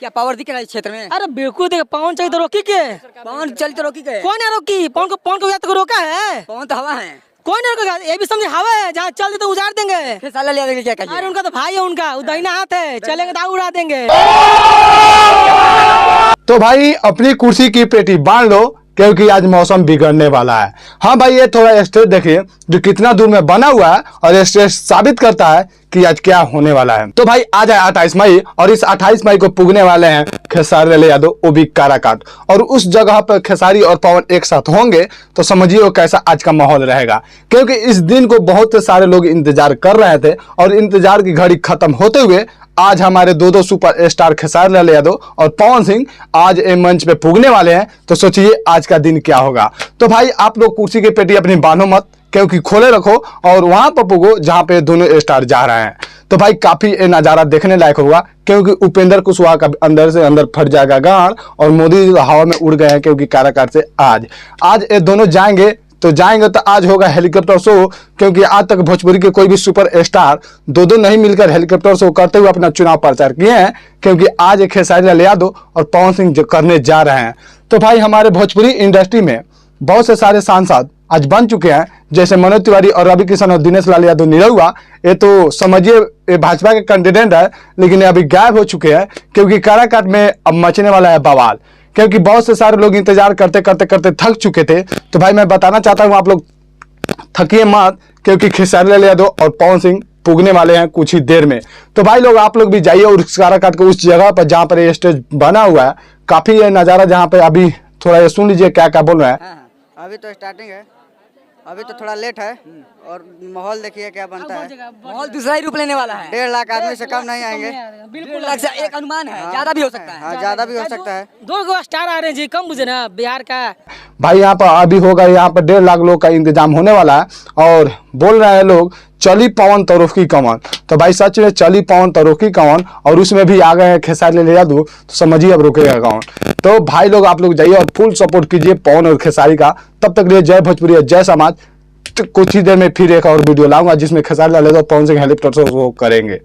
क्या पावर दिख रहा है इस क्षेत्र में? अरे बिल्कुल देख, पवन चाहिए तो रोकी के? पवन चल तो रोकी गए। कौन है रोकी? पवन को तो रोका है? पवन तो हवा है। कौन है रोका? ये भी समझे हवा है, जहाँ चल दे तो उजाड़ देंगे। फिर साला ले आएंगे क्या कहिए? अरे उनका तो भाई है, उनका वो दाहिना हाथ है, चलेंगे तो उड़ा देंगे। तो भाई अपनी कुर्सी की पेटी बांध लो क्योंकि आज मौसम बिगड़ने वाला है। हाँ भाई, ये थोड़ा स्टेज देखिए जो कितना दूर में बना हुआ है और ये स्टेज साबित करता है कि आज क्या होने वाला है। तो भाई आज है 28 मई और इस 28 मई को पुगने वाले हैं खेसारी लाल यादव वो भी काराकाट, और उस जगह पर खेसारी और पवन एक साथ होंगे तो समझिए कैसा आज का माहौल रहेगा। क्योंकि इस दिन को बहुत सारे लोग इंतजार कर रहे थे और इंतजार की घड़ी खत्म होते हुए आज हमारे दो सुपर स्टार खेसारी लाल यादव और पवन सिंह आज ए मंच पे पुगने वाले हैं। तो सोचिए आज का दिन क्या होगा। तो भाई आप लोग कुर्सी की पेटी अपनी बांधो मत, क्योंकि खोले रखो और वहां पर पुगो जहां पे दोनों स्टार जा रहे हैं। तो भाई काफी नजारा देखने लायक होगा, क्योंकि उपेंद्र कुशवाहा का अंदर से अंदर फट जाएगा गांड और मोदी हवा में उड़ गए हैं, क्योंकि काराकाट से आज ये दोनों जाएंगे तो आज होगा हेलीकॉप्टर शो। क्योंकि आज तक भोजपुरी के कोई भी सुपर स्टार दो नहीं मिलकर हेलीकॉप्टर शो करते हुए अपना चुनाव प्रचार किए हैं, क्योंकि आज एक खेसारी लाल यादव और पवन सिंह जो करने जा रहे हैं। तो भाई हमारे भोजपुरी इंडस्ट्री में बहुत से सारे सांसद आज बन चुके हैं, जैसे मनोज तिवारी और रवि किशन और दिनेश लाल यादव निरहुआ। ये तो समझिए ये भाजपा के कैंडिडेट है, लेकिन ये अभी गायब हो चुके हैं, क्योंकि काराकाट में अब मचने वाला है बवाल। क्योंकि बहुत से सारे लोग इंतजार करते करते थक चुके थे। तो भाई मैं बताना चाहता हूँ आप लोग थकिए मत, क्योंकि खेसारी लाल यादव और पवन सिंह पुगने वाले हैं कुछ ही देर में। तो भाई लोग आप लोग भी जाइए और काराकाट के उस जगह पर जहाँ पर ये स्टेज बना हुआ है, काफी ये नजारा जहाँ पे अभी थोड़ा ये सुन लीजिए क्या क्या बोल रहे हैं। हाँ, अभी तो स्टार्टिंग है, अभी तो थोड़ा लेट है और माहौल देखिए क्या बनता है। माहौल दूसरा ही रूप लेने वाला है। 1.5 लाख आदमी से कम नहीं आएंगे। 1.5 लाख से एक अनुमान है, ज्यादा भी हो सकता है। हाँ, ज्यादा भी हो सकता है। 2 स्टार आ रहे हैं जी, कम बुझे ना बिहार का। भाई यहाँ पर अभी होगा, यहाँ पर 1.5 लाख लोग का इंतजाम होने वाला है और बोल रहे हैं लोग चली पवन तरोफ की कमान। तो भाई सच में चली पवन तरोफ की कमान, और उसमें भी आ गए हैं खेसारी लाल यादव, तो समझिए अब रुकेगा कौन। तो भाई लोग आप लोग जाइए और फुल सपोर्ट कीजिए पवन और खेसारी का। तब तक लिए जय भोजपुरी, जय समाज। तो कुछ ही देर में फिर एक और वीडियो लाऊंगा जिसमें खेसारी लाल यादव पवन सिंह हेलीकॉप्टर शो करेंगे।